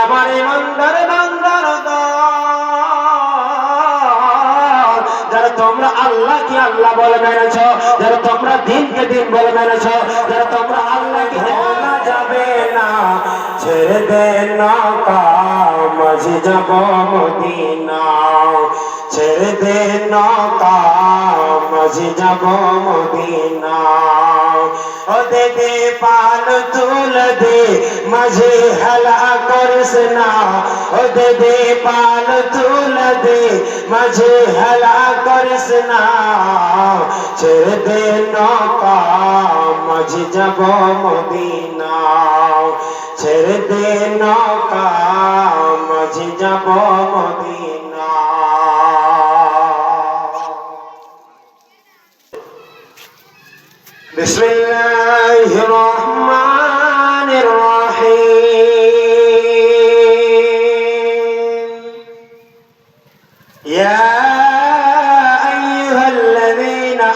আমার ইমানদার বান্দার দল, যারা তোমরা আল্লাহকে আল্লাহ বলে মেনেছ, যারা তোমরা দিনকে দিন বলে মেনেছ, যারা তোমরা আল্লাহকে না যাবে না, ছেড়ে দে নৌকা মাঝি যাব মদিনা, ছেড়ে দে নৌকা মাঝি যাব মদিনা। ও দে দে পাল তুল দে মাঝে হেলা করিস না, ও দে দে পাল তুল দে মাঝে হেলা করিস না, ছেড়ে দে নৌকা মাঝি যাব মদিনা, ছেড়ে দে নৌকা মাঝি যাব মদিনা। বিসমিল্লাহির রহমানির রহিম। ইয়া আইয়ুহাল্লাযীনা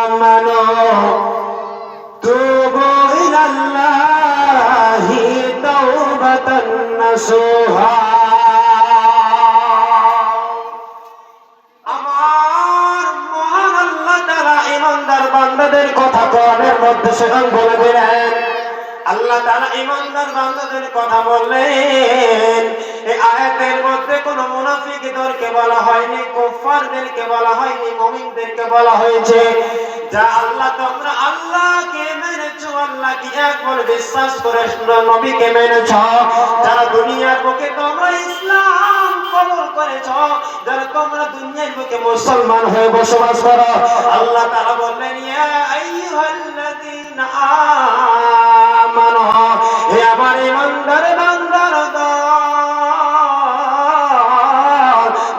আমানু তুবু ইলাল্লাহি তাওবাতান নাসুহা। বান্দাদের কথা কোরআনের মধ্যে সেখান বলে দিলেন। আল্লাহ তাআলা ঈমানদার বান্দাদের কথা বললেন। এই আয়াতের মধ্যে কোন মুনাফিকদেরকে বলা হয়নি, কুফারদেরকে বলা হয়নি, মুমিনদেরকে বলা হয়েছে। যা আল্লাহ তোমরা আল্লাহকে মেনেছো, আল্লাহকে এক বলে বিশ্বাস করে নবীকে মেনেছো, যারা দুনিয়ার বুকে তোমরা ইসলাম কবুল করেছো, যারা তোমরা দুনিয়ার বুকে মুসলমান হয়ে বসবাস করো, আল্লাহ তাআলা বললেন ইয়া আইয়ুহাল্লাযীনা আমানু, হে আমার ঈমানদার বান্দার দল,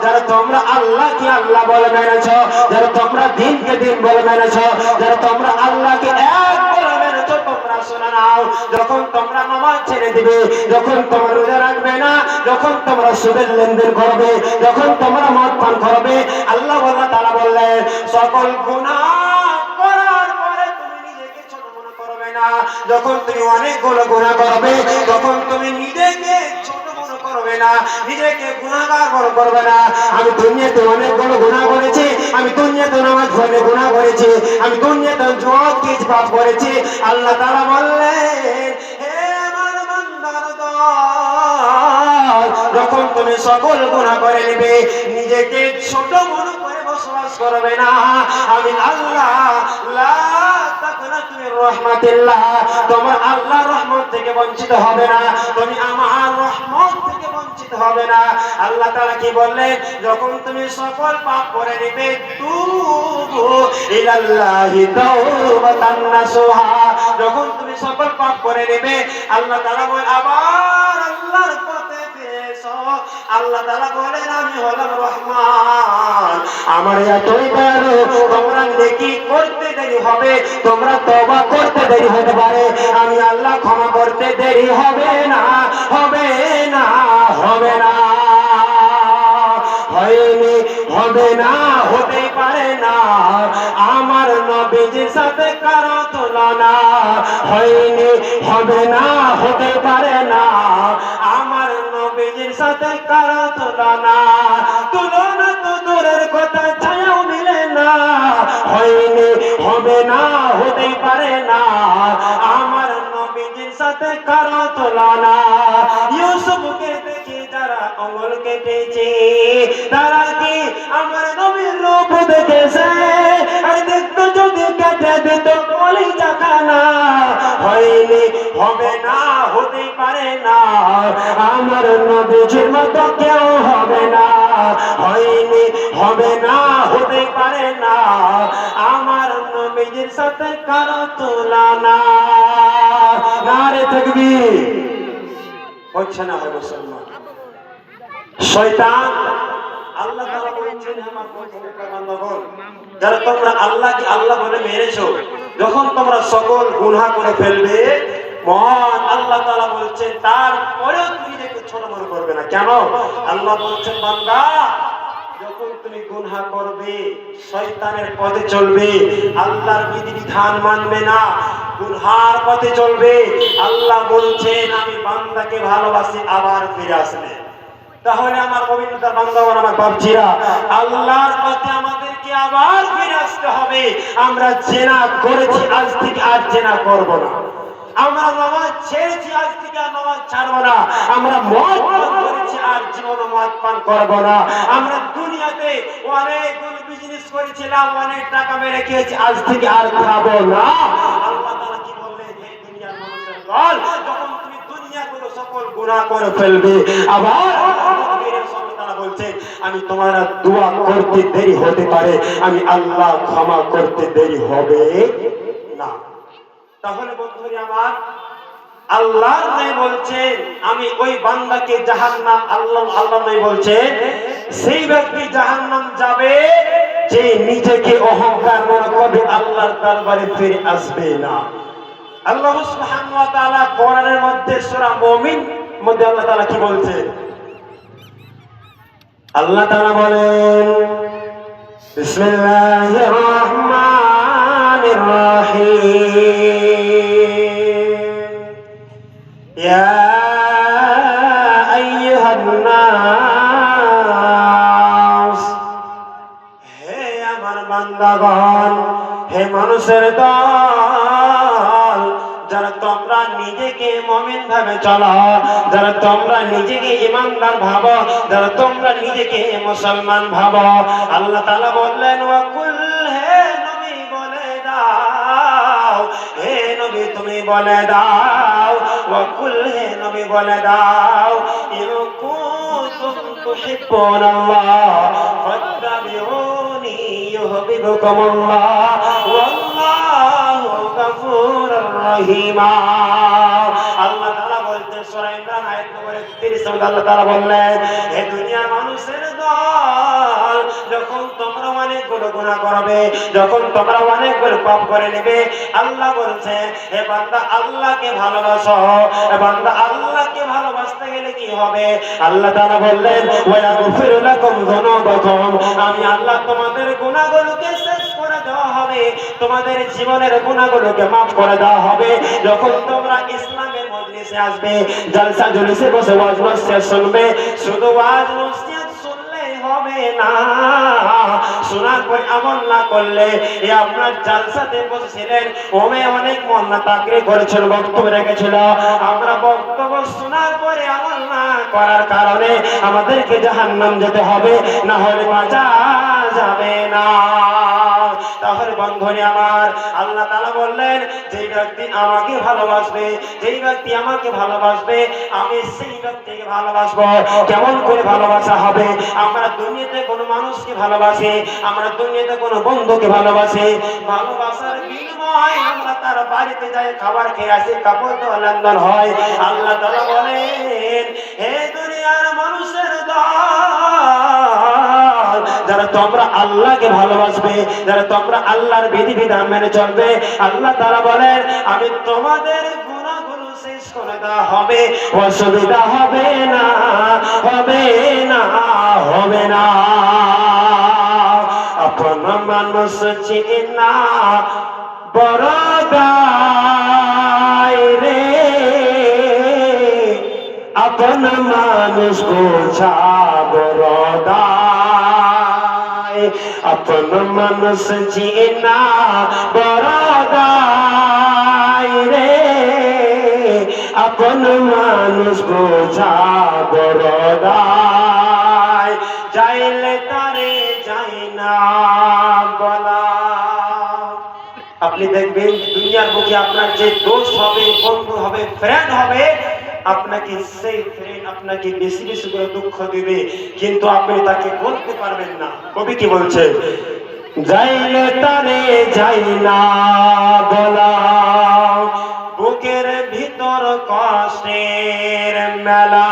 যারা তোমরা আল্লাহকে আল্লাহ বলে মেনেছো, যারা তোমরা দিনকে দিন বলে মেনেছো, যারা তোমরা আল্লাহকে এক বলে মেনেছো, তোমরা শুনে নাও, যখন তোমরা নামাজ ছেড়ে দিবে, যখন তোমরা রোজা রাখবে না, যখন তোমরা সুদের লেনদেন করবে, যখন তোমরা মদ পান করবে, আল্লাহ তাআলা বললেন সকল গুনাহ করার পরে তুমি নিজেকে ছোট মনে করবে না। যখন তুমি অনেকগুলো গুনাহ করবে, তখন তুমি নিজেকে ছোট মনে করবে না, নিজেকে গুনাহগার মনে করবে না। আমি দুনিয়াতে অনেকগুলো গুনাহ করেছি, আমি দুনিয়াতে নামাজ পড়ে গুনাহ করেছি, আমি দুনিয়াতে যত কিছু পাপ করেছি। আল্লাহ তাআলা বললেন হে আমার বান্দার দল, যখন তুমি সকল গুনাহ করে নেবে, নিজেকে ছোট মনে করে বসবাস করবে না। আমি আল্লাহ লা তাকনাতু মির রাহমাতিল্লাহ, তোমার আল্লাহর রহমত থেকে বঞ্চিত হবে না, তুমি আমার রহমত থেকে বঞ্চিত হবে না। আল্লাহ তাআলা কি বললেন, যখন তুমি সকল পাপ করে নেবে, তুবু ইলাল্লাহি তাওবাতান নাসুহা, যখন তুমি সকল পাপ করে নেবে, আল্লাহ তাআলা বলেন আবার আল্লাহর পথে ফিরে এসো। আল্লাহ তাআলা বলেন আমি হলাম রহমান, আমার এতই দয়ালু, তোমরা নেকি করতে দেরি হবে, তোমরা তওবা করতে দেরি হতে পারে, আমি আল্লাহ ক্ষমা করতে দেরি হবে না, হবে না, হবে না, হয়নি, হবে না, হতে পারে না। আমার নবীজির সাথে কারো তুলনা হয়নি, হবে না, হতে পারে না। আমার নবীজির সাথে কারো তুলনা, তুলনা তো দূরের কথা, ছায়াও মিলে না, হয়নি, হবে না, হতে পারে না। আমার নবীজির সাথে কারো তুলনা। ইউসুফকে দেখে যারা আঙ্গুল কেটেছে, তারা কি আমার নবীর রূপ দেখেছে? আর দেখতো যদি কেটে দিত কলিজা খানা, হয়নি, হবে না, হতে পারে না। আমার নবীজির মতো কেউ হবে না, হয়নি, হবে না, হতে পারে না। আমার নবীজির সাথে কারো তুলনা। নারে তাকবীর হচ্ছে না হয় মুসলমান। শয়তান আল্লাহ তাআলা বলেছেন আমার বান্দাগণ, যারা তোমরা আল্লাহকে আল্লাহ বলে মেরেছো, যখন তোমরা সকল গুনাহ করে ফেলবে, মহান আল্লাহ তাআলা বলছেন তারপরেও তুমি নিজেকে ছোট মনে করবে না। কেন? আল্লাহ বলছেন বান্দা, যখন যখন তুমি গুনাহ করবে, শয়তানের পথে চলবে, আল্লাহর বিধিবিধান মানবে না, গুনার পথে চলবে, আল্লাহ বলছেন আমি বান্দাকে ভালোবাসি আবার ফিরে আসবে। তাহলে আমার পবিত্রতা বান্দাগণ, আমার বাপজিরা, আল্লাহর পথে আমাদেরকে আবার ফিরে আসতে হবে। আমরা জেনা করেছি, আজ থেকে আর জেনা করব না। আমরা নামাজ ছেড়েছি, আজ থেকে আর নামাজ ছাড়বো না। আমরা মদ পান করেছি, আর জীবনে মদ পান করব না। আমরা দুনিয়াতে অনেকগুলো বিজনেস করেছিলাম, অনেক টাকা মেরে খেয়েছি, আজ থেকে আর খাবো না। আল্লাহ তাআলা কি বললেন? হে দুনিয়ার মানুষের দল, যখন তুমি দুনিয়াগুলো সকল গুনাহ করে ফেলবে, আবার বলছে আমি তোমার দোয়া করতে দেরি হতে পারে, আমি আল্লাহ ক্ষমা করতে দেরি হবে না। তাহলে বন্ধুরা আমার, আল্লাহ নবী বলছেন আমি ওই বান্দাকে জাহান্নাম, আল্লাহ নবী বলছেন সেই ব্যক্তি জাহান্নাম যাবে যে নিজেকে অহংকার মনে করবে, আল্লাহর দরবারে ফিরে আসবে না। আল্লাহ সুবহানাহু ওয়া তাআলা কোরআনের মধ্যে সূরা মুমিন মধ্যে আল্লাহ তাআলা কি বলছেন? আল্লাহ তাআলা বলেন বিসমিল্লাহির রহমানির রহিম, ইয়া আইয়ুহান নাস, হে আমার বান্দাগণ, হে মানুষের দল, যারা তোমরা নিজেকে মুমিন ভাবে চলো, যারা তোমরা নিজেকে ঈমানদার ভাবো, যারা তোমরা নিজেকে মুসলমান ভাবো, আল্লাহ তাআলা বললেন ওয়াকুল, হে নবী বলে দাও, হে নবী তুমি বলে দাও, ওয়াকুল, হে নবী বলে দাও, ইন কুনতুম তুহিব্বুনাল্লাহ ফাত্তাবিউনি ইউহিব্বুকুমুল্লাহ ওয়াল্লাহু গফুরুর রহিম। আল্লাহ তাআলা বলতে সূরা ইমরান আয়াত নম্বর 31 আল্লাহ তাআলা বললেন হে দুনিয়ার মানুষের দল, যখন তোমরা অনেকগুলো গুনাহ করবে, যখন তোমরা অনেকগুলো পাপ করে নেবে, আল্লাহ বলছে হে বান্দা আল্লাহকে ভালোবাসো। হে বান্দা আল্লাহকে ভালোবাসতে গেলে কি হবে? আল্লাহ তাআলা বললেন ওয়া ইয়াগফিরু লাকুম যুনুবাকুম, আমি আল্লাহ তোমাদের গুনাহগুলোকে শেষ করে দেওয়া হবে, তোমাদের জীবনের গুনাহগুলোকে মাফ করে দেওয়া হবে। যখন তোমরা ইসলামের মজলিসে আসবে, জলসা জলসে বসে ওয়াজ নসিহত শুনবে, শুধু ওয়াজ নসিহত শুনলেই হবে না, শোনার পর আমল না করলে, এই আপনার জলসাতে বসেছিলেন, ওমে অনেক মন্না তাকরির করেছিল, বক্তব্য রেখেছিল, আমরা বক্তব্য শোনার পরে আমল না করার কারণে আমাদেরকে জাহান্নাম যেতে হবে, না হলে বাঁচা যাবে না। তাহলে বন্ধুরে আমার, আল্লাহ তাআলা বললেন যেই ব্যক্তি আমাকে ভালোবাসবে, যেই ব্যক্তি আমাকে ভালোবাসবে, আমি সেই ব্যক্তিকে ভালোবাসবো। কেমন করে ভালোবাসা হবে? আমরা দুনিয়াতে কোনো মানুষকে ভালোবাসি, আমরা দুনিয়াতে কোনো বন্ধুকে ভালোবাসি, ভালোবাসার বিনিময়ে আমরা তার বাড়িতে যাই, খাবার খেয়ে আসি, কাপড় ধোয়া লেনদেন হয়। আল্লাহ তাআলা বলেন হে দুনিয়ার মানুষের দল, যারা তোমরা আল্লাহকে ভালোবাসবে, যারা তোমরা আল্লাহর বিধিবিধান মেনে চলবে, আল্লাহ তাআলা বলেন আমি তোমাদের গুনাহগুলো শেষ করে দেওয়া হবে, অসুবিধা হবে না, হবে না, হবে না। আপন মানুষ চিনা বড় দায় রে, আপন মানুষ বোঝা বড় দায়, আপন মানুষ চিনা বড় দায় রে, আপন মানুষ বোঝা বড় দায়, যাইলে তারে যাই না বলা। আপনি দেখবেন দুনিয়ার বুকে আপনার যে দোস্ত হবে, বন্ধু হবে, ফ্রেন্ড হবে, আপনাকে সেই ফ্রেন্ড আপনাকে বেশি বেশি করে দুঃখ দিবে, কিন্তু আপনি তাকে বলতে পারবেন না। কবি কি বলছে? যাইলে তারে যাই না বলা, বুকের ভিতর কষ্টের মেলা,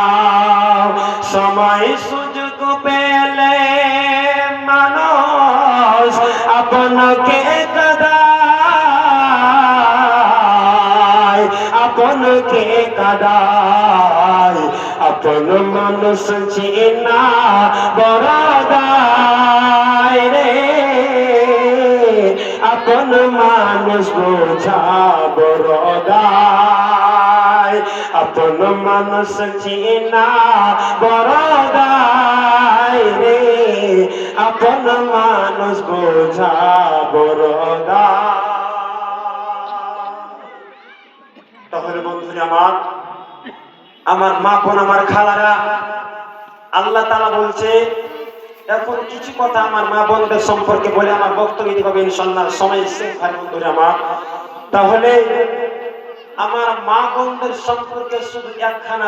সময় সুযোগ পেলে মানুষ আপনাকে কাদায়, আপনাকে কাদায়, আপন মানুষ চিনা বড় দায় রে, আপন মানুষ বোঝা বড় দায়, আপন মানুষ চিনা বড় দায় রে, আপন মানুষ বোঝা বড় দায়। তাহলে বন্ধুরা আমার মা বোন, আমার খালারা, আল্লাহ তাআলা বলছে, এখন কিছু কথা আমার মা বোনদের সম্পর্কে বলে আমার বক্তব্য দিতে হবে ইনশাআল্লাহ, সময় শেষ ভাই বন্ধুরা আমার। তাহলে আমার মা বোনদের সম্পর্কে শুধু একখানা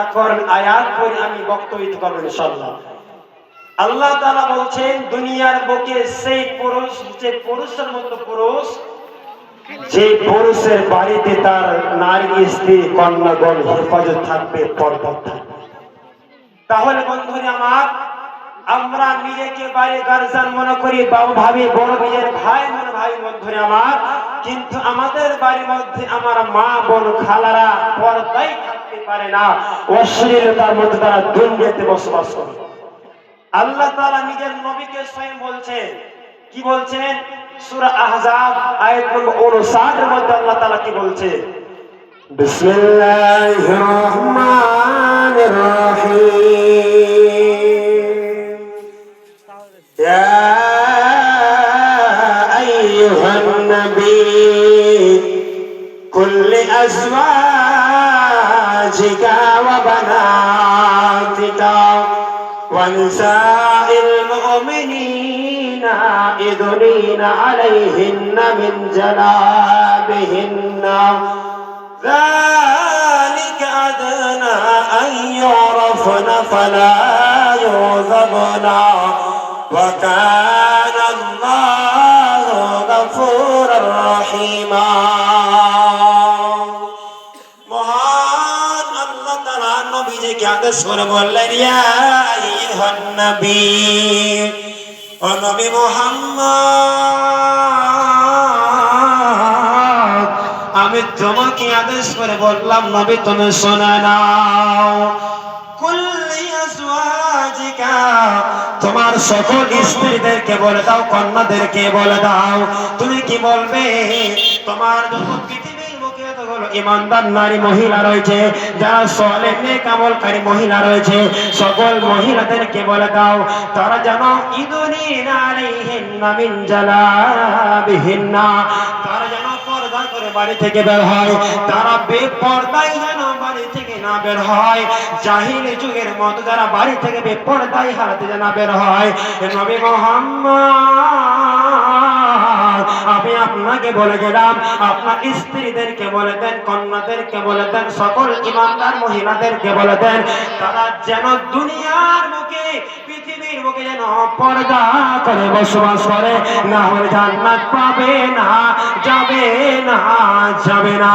আয়াত পড়ে আমি বক্তব্য দিতে পারবো ইনশাআল্লাহ। আল্লাহ তাআলা বলছেন, দুনিয়ার বুকে সেই পুরুষ, যে পুরুষের মতো পুরুষ, যে পুরুষের বাড়িতে তার নারী স্ত্রী কন্যাগণ হেফাজত থাকবে, পর্দা থাকবে। তাহলে বন্ধুরা আমার, আমরা নিজেকে বাইরে গার্জিয়ান মনে করি, বাবু ভাবি, বড় নিজের ভাই মনে ভাই বন্ধুরা আমার, কিন্তু আমাদের বাড়ির মধ্যে আমার মা বোন খালারা পর্দাই থাকতে পারে না, অশ্লীলতার মধ্যে তারা দুনিয়াতে বসবাস করে। আল্লাহ তাআলা নিজের নবীকে স্বয়ং বলছেন, কি বলছেন? সূরা আহজাব আয়াত নম্বর 59 এর মধ্যে আল্লাহ তাআলা কি বলছে? বিসমিল্লাহির রহমানির রহিম, ইয়া আইয়ুহান নবী কুল্লি আজওয়াজিকা ওয়া বানাতিকা ওয়া নিসাইল মুমিনিনা ইদনিনা আলাইহিন্না মিন জালাবিহিন্না যালিকা আদনা আন ইউরাফনা ফালা ইউযাবনা ওয়া কানা আল্লাহু গফুরার রহিমা। মহান আল্লাহ তাআলা নবীজিকে আদেশ করে বললেন, ইয়া আইয়ুহান নবী, ও নবী মুহাম্মদ, আমি তোমাকে আদেশ করে বললাম নবী তুমি শুনে নাও, কুল্লি আজওয়াজিকা, তোমার সকল স্ত্রীদেরকে বলে দাও, কন্যাদেরকে বলে দাও। তুমি কি বলবে? তোমার যত পৃথিবীর মুখে যতগুলো ঈমানদার নারী মহিলা রয়েছে, যারা সালেহ নেক আমলকারী মহিলা রয়েছে, সকল মহিলাদেরকে বলে দাও তারা যেন ইদনিনা আলাইহিন্না মিন জালাবিহিন্না, তারা যেন পর্দা করে বাড়ি থেকে বের হয়, তারা বেপরদায় যেন বাড়ি থেকে না বের হয়, জাহিলি যুগের মতো যারা বাড়ি থেকে বেপরদায় হারাতে যেন বের হয়। নবী মুহাম্মদ, আমি আপনাকে বলে গেলাম, আপনার স্ত্রীদেরকে বলে দেন, কন্যাদেরকে বলে দেন, সকল ঈমানদার মহিলাদেরকে বলে দেন, তারা যেন দুনিয়ার মুখে, পৃথিবীর মুখে যেন পর্দা করে বসবাস করে, না হলে জান্নাত পাবে না, যাবে না, যাবে না।